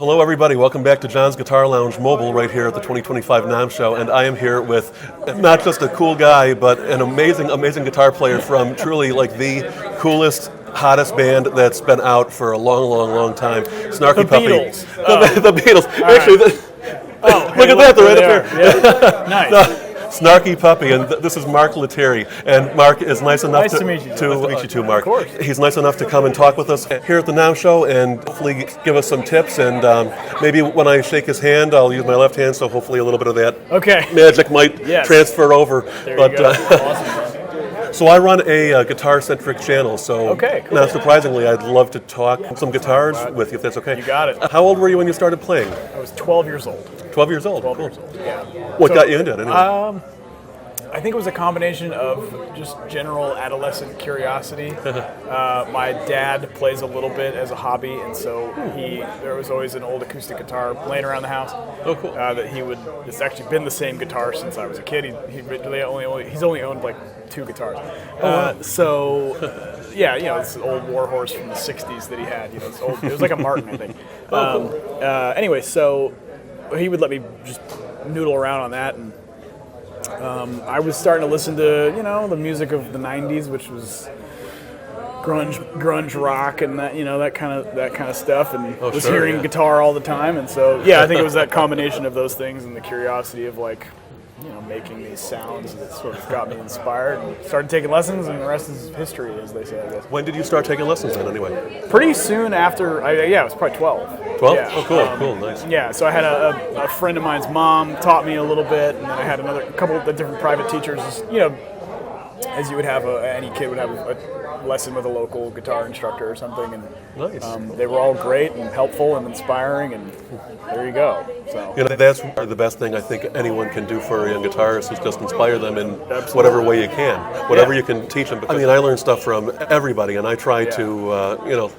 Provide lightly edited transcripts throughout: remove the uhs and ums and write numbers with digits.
Hello everybody, welcome back to John's Guitar Lounge Mobile right here at the 2025 NAMM Show, and I am here with not just a cool guy, but an amazing guitar player from truly like the coolest, hottest band that's been out for a long time, Snarky Puppy. Beatles. The Beatles. All Actually, right. look at that, they're right up here. Yeah. Nice. Snarky Puppy, and this is Mark Lettieri. And Mark is nice enough to meet you. Nice to meet you too, Mark. Of course. He's nice enough to come and talk with us here at the NAMM Show and hopefully give us some tips. And maybe when I shake his hand, I'll use my left hand, so hopefully a little bit of that magic might transfer over. There you go. Awesome. So I run a guitar-centric channel, so cool. Not surprisingly, I'd love to talk some guitars with you, if that's okay. You got it. How old were you when you started playing? I was 12 years old. 12 years old? 12 years old, yeah. What got you into it anyway? I think it was a combination of just general adolescent curiosity. My dad plays a little bit as a hobby, and so there was always an old acoustic guitar laying around the house. Oh, cool. It's actually been the same guitar since I was a kid. He's only owned like 2 guitars. It's an old warhorse from the 60s that he had. It's old. It was like a Martin, I think. Anyway, so he would let me just noodle around on that, and I was starting to listen to, the music of the 90s, which was grunge rock and that kind of stuff, and hearing guitar all the time, and so I think it was that combination of those things and the curiosity of making these sounds that sort of got me inspired and started taking lessons, and the rest is history, as they say, I guess. When did you start taking lessons then, anyway? Pretty soon after, it was probably 12. 12? Yeah. Oh, cool, nice. Yeah, so I had a friend of mine's mom taught me a little bit, and then I had a couple of different private teachers, as you would have, any kid would have a lesson with a local guitar instructor or something, and nice. They were all great and helpful and inspiring, and there you go. So that's the best thing I think anyone can do for a young guitarist is just inspire them in whatever way you can, whatever you can teach them. I mean, I learn stuff from everybody, and I try to,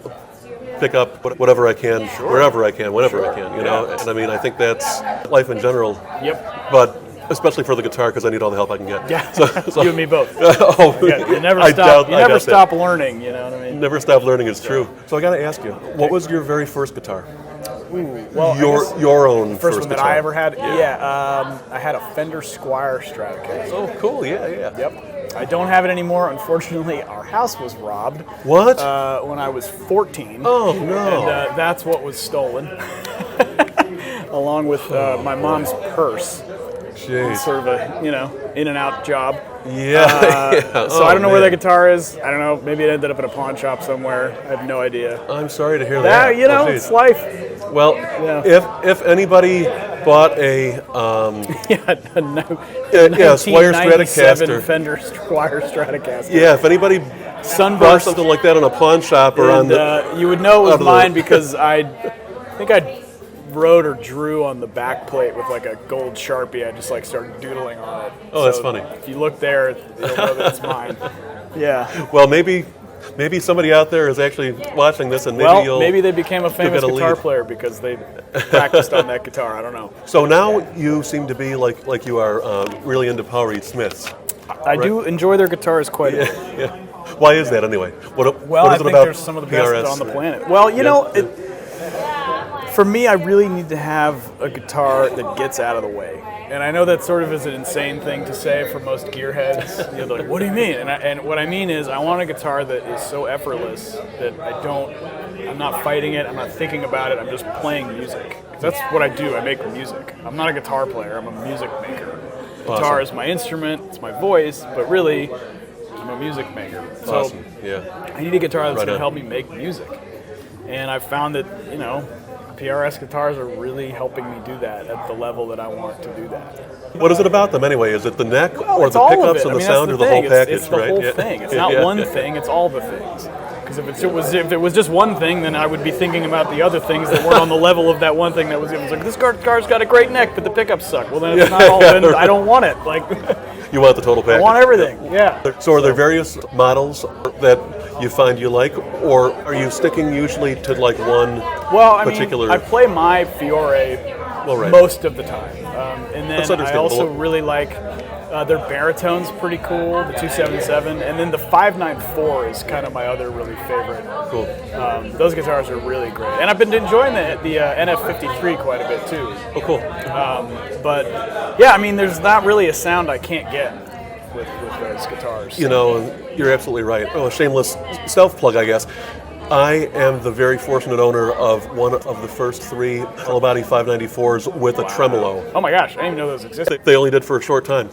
pick up whatever I can, wherever I can, whenever I can, And I mean, I think that's life in general. Yep. But especially for the guitar, because I need all the help I can get. Yeah. So, you and me both. You never stop learning. You know what I mean? Never stop learning is true. So I got to ask you, what was your very first guitar? Well, your own first one that guitar. I ever had. I had a Fender Squier Stratocaster. Oh, cool! Yeah. Yep. I don't have it anymore. Unfortunately, our house was robbed. What? When I was 14. Oh no! And that's what was stolen, along with my mom's purse. Jeez. Sort of a in and out job. Yeah. So I don't know where that guitar is. I don't know. Maybe it ended up in a pawn shop somewhere. I have no idea. I'm sorry to hear that. It's life. Well, if anybody bought a Squier Stratocaster, Fender Squier Stratocaster. Yeah, if anybody bought something like that on a pawn shop or you would know it was mine because I think I wrote or drew on the back plate with like a gold Sharpie. I just started doodling on it. Oh, that's funny. If you look there, you'll know that it's mine. Yeah. Well, maybe somebody out there is actually watching this, and maybe they became a famous guitar player because they practiced on that guitar. I don't know. So now you seem to be like you are really into Power Smiths. I do enjoy their guitars quite a bit. Yeah. Why is that anyway? What is I it think about they're some of the best PRS? on the planet. Well, for me, I really need to have a guitar that gets out of the way. And I know that sort of is an insane thing to say for most gearheads. They're like, what do you mean? And what I mean is I want a guitar that is so effortless that I'm not fighting it, I'm not thinking about it, I'm just playing music. That's what I do, I make music. I'm not a guitar player, I'm a music maker. Guitar is my instrument, it's my voice, but really, I'm a music maker. So I need a guitar that's going to help me make music. And I've found that, PRS guitars are really helping me do that at the level that I want to do that. What is it about them anyway? Is it the neck or the all pickups and the sound or the whole package? It's the whole thing. It's not one thing, it's all the things. Because if it was just one thing, then I would be thinking about the other things that weren't on the level of that one thing that was like, this guitar's got a great neck, but the pickups suck. Well, then it's not all, then I don't want it. You want the total package. I want everything, yeah. So are there various models that you find you like, or are you sticking usually to one particular? I play my Fiore most of the time, and then I also really like Their baritone's pretty cool, the 277, and then the 594 is kind of my other really favorite. Cool. Those guitars are really great, and I've been enjoying the NF53 quite a bit too. Oh, cool. But yeah, I mean, there's not really a sound I can't get with those guitars. You know, you're absolutely right. Oh, a shameless self-plug, I guess. I am the very fortunate owner of one of the first 3 Calabati 594s with a tremolo. Oh my gosh, I didn't even know those existed. They only did for a short time.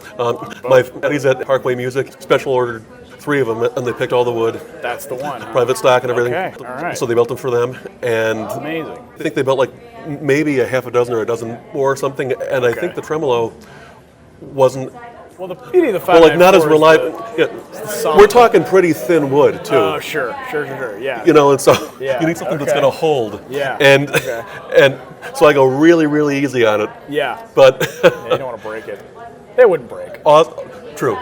My buddies at Parkway Music special ordered 3 of them, and they picked all the wood. That's the one. Huh? Private stock and everything. Okay, all right. So they built them for them, and Amazing. I think they built like maybe a half a dozen or a dozen more or something. And I think the tremolo wasn't. Well, the beauty of the 594 Well, like not as reliable. song. We're talking pretty thin wood too. Oh, sure, yeah. You know, and so Yeah, you need something that's okay. going to hold. Yeah, And okay. and so I go really, really easy on it. Yeah. But Yeah, you don't want to break it. They wouldn't break. true.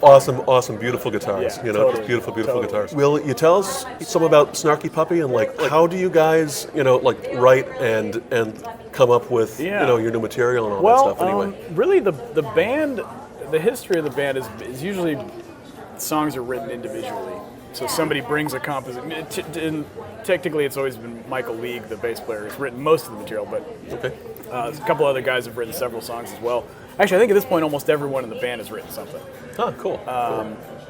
Awesome, beautiful guitars. Yeah, You know, totally, just beautiful totally. guitars. Will you tell us some about Snarky Puppy and like how do you guys, you know, like write and come up with Yeah. you know your new material and all Well, that stuff anyway? really, the band, the history of the band is usually songs are written individually. So somebody brings a composition. And technically, it's always been Michael League, the bass player, who's written most of the material, but Okay. a couple other guys have written several songs as well. Actually, I think at this point, almost everyone in the band has written something. Oh, cool.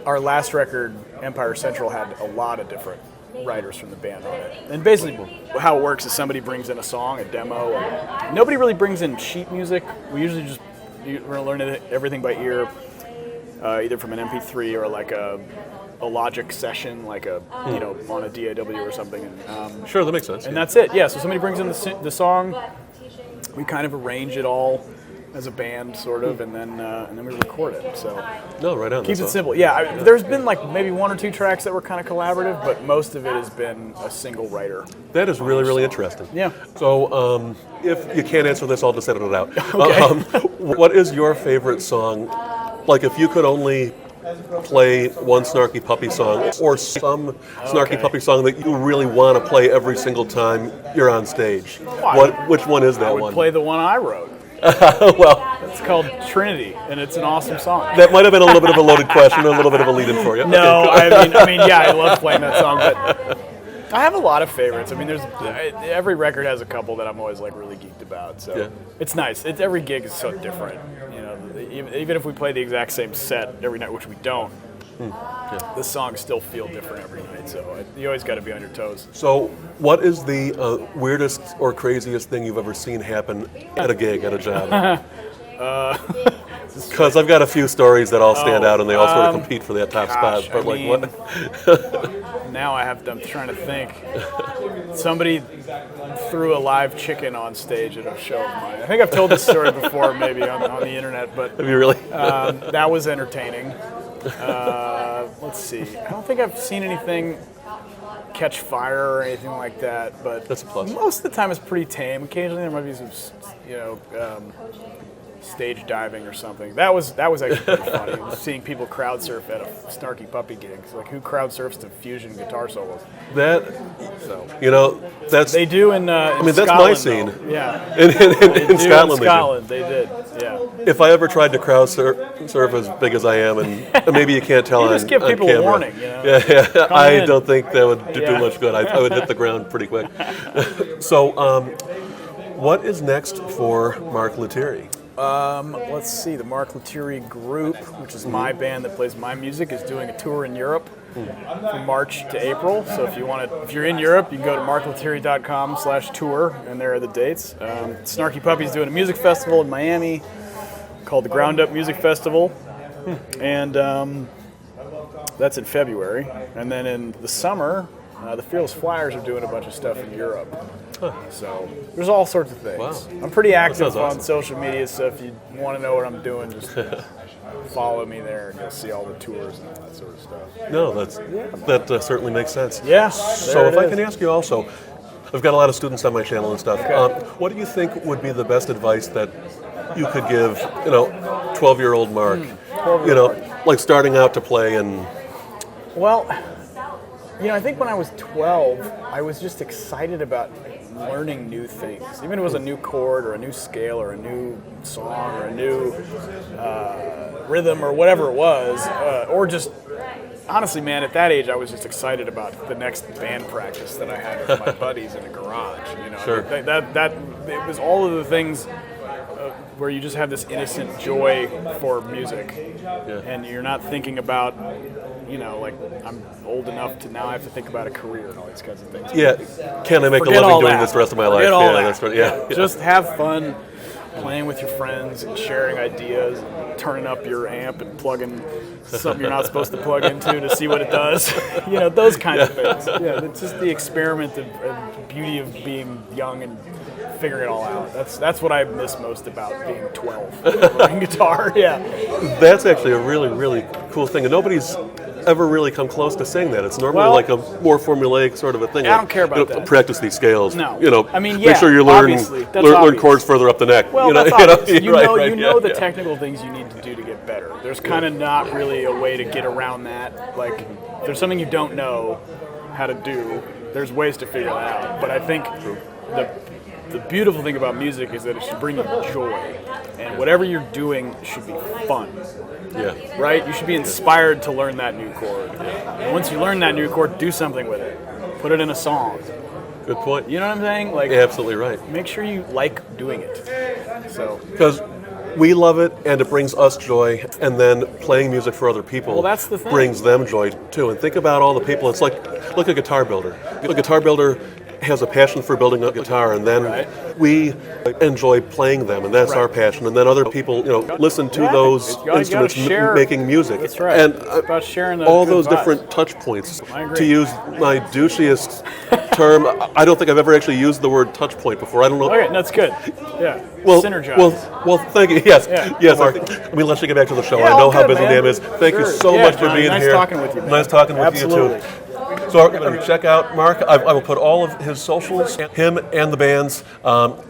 Our last record, Empire Central, had a lot of different writers from the band on it. And basically, how it works is somebody brings in a song, a demo. And nobody really brings in sheet music. We usually just we're gonna learn everything by ear, either from an MP3 or like a Logic session, like a you know on a DAW or something. And, Sure, that makes sense. and that's it. Yeah. So somebody brings in the song. We kind of arrange it all as a band, sort of, and then we record it. So No, right on. keeps that's it simple. Yeah, there's been like maybe 1 or 2 tracks that were kind of collaborative, but most of it has been a single writer. That is really, really interesting. Yeah. So, if you can't answer this, I'll just edit it out. Okay. What is your favorite song? Like, if you could only play one Snarky Puppy song or some Snarky Okay. Puppy song that you really want to play every single time you're on stage, I which one is that I would one? play the one I wrote. Well, It's called Trinity, and it's an awesome song. that might have been a little bit of a loaded question, a little bit of a lead-in for you. No, Okay, I mean, yeah, I love playing that song, but I have a lot of favorites. I mean, every record has a couple that I'm always like really geeked about. So Yeah. it's nice. Every gig is so different. You know, even if we play the exact same set every night, which we don't, the songs still feel different every night. So you always got to be on your toes. So, what is the weirdest or craziest thing you've ever seen happen at a gig, at a job? Because I've got a few stories that all stand out, and they all sort of compete for that top gosh, spot. But I like, mean- what? Now I'm trying to think. Somebody threw a live chicken on stage at a show of mine. I think I've told this story before, maybe on the internet, but Have you really? that was entertaining. Let's see. I don't think I've seen anything catch fire or anything like that, but That's a plus. most of the time it's pretty tame. Occasionally there might be some, stage diving or something. That was actually pretty funny. Seeing people crowd surf at a Snarky Puppy gig. It's like, who crowd surfs to fusion guitar solos? That, So you know, that's they do in. I mean, that's Scotland, my scene. though. Yeah. in They do Scotland. In Scotland, they did. Yeah. If I ever tried to crowd surf as big as I am, and maybe you can't tell You on, just give on people camera. a warning. You know? Yeah. I in. don't think that would do Yeah. much good. I would hit the ground pretty quick. So, what is next for Mark Lettieri? Let's see. The Mark Lettieri Group, which is my band that plays my music, is doing a tour in Europe from March to April. So if you're in Europe, you can go to marklettieri.com/tour, and there are the dates. Snarky Puppy's doing a music festival in Miami called the Ground Up Music Festival, and that's in February. And then in the summer, the Fearless Flyers are doing a bunch of stuff in Europe. So there's all sorts of things. Wow. I'm pretty active sounds on awesome. social media, so if you want to know what I'm doing, just follow me there, and you'll see all the tours and all that sort of stuff. No, that certainly makes sense. Yeah. So if I can ask you also, I've got a lot of students on my channel and stuff. What do you think would be the best advice that you could give, 12-year-old Mark, 12-year-old like starting out to play and... Well, I think when I was 12, I was just excited about learning new things. Even if it was a new chord or a new scale or a new song or a new rhythm or whatever it was, or just honestly, man, at that age, I was just excited about the next band practice that I had with my buddies in a garage. You know, Sure. that it was all of the things where you just have this innocent joy for music, and you're not thinking about, you know, like I'm old enough to now I have to think about a career and all these kinds of things. Yeah, can I make a Forget living all doing that. this the rest of my life? Forget all Yeah, that. that's right. Yeah. Just have fun playing with your friends and sharing ideas and turning up your amp and plugging something you're not supposed to plug into to see what it does. You know, those kind of things. Yeah, it's just the experiment and beauty of being young and figuring it all out. That's what I miss most about being 12 playing guitar. Yeah. That's actually a really, really cool thing, and nobody's ever really come close to saying that. It's normally Well, like a more formulaic sort of a thing. I don't care about you know, that. Practice these scales. No. You know, I mean, make yeah, sure you learn obviously. That's learn obvious. chords further up the neck. Well, you know, that's obvious. You know, right, you know the yeah. technical things you need to do to get better. There's kind of not really a way to get around that. Like, if there's something you don't know how to do, there's ways to figure that out. But I think the beautiful thing about music is that it should bring you joy, and whatever you're doing should be fun. Yeah. Right? You should be inspired to learn that new chord. And once you learn that new chord, do something with it. Put it in a song. Good point. You know what I'm saying? Like, You're absolutely right. make sure you like doing it. So, Because we love it, and it brings us joy, and then playing music for other people Well, that's the thing. brings them joy too. And think about all the people. It's like, look at a guitar builder. A guitar builder has a passion for building a guitar, and then Right. we enjoy playing them, and that's Right. our passion. And then other people, you know, listen to Yeah, those you gotta instruments share- making music. That's right. And It's about sharing the all good those vibes. different touch points. I agree. To use my douchiest term, I don't think I've ever actually used the word touch point before. I don't know. okay, that's good. Yeah. Well, Synergize. well, thank you. Yes, Yeah, yes. Mark. Let me let you get back to the show. Yeah, I know all how good, busy man. Dan is. Thank you Sure. so Yeah, much for Johnny, being nice here. talking with you, man. Nice talking with Absolutely. you too. So everybody, check out Mark. I will put all of his socials, him and the band's,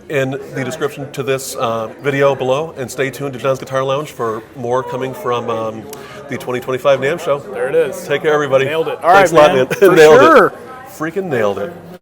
in the description to this video below. And stay tuned to John's Guitar Lounge for more coming from the 2025 NAMM show. There it is. Take care, everybody. Nailed it. All Thanks right, a lot, man. man. For Nailed sure. it. Freaking nailed it.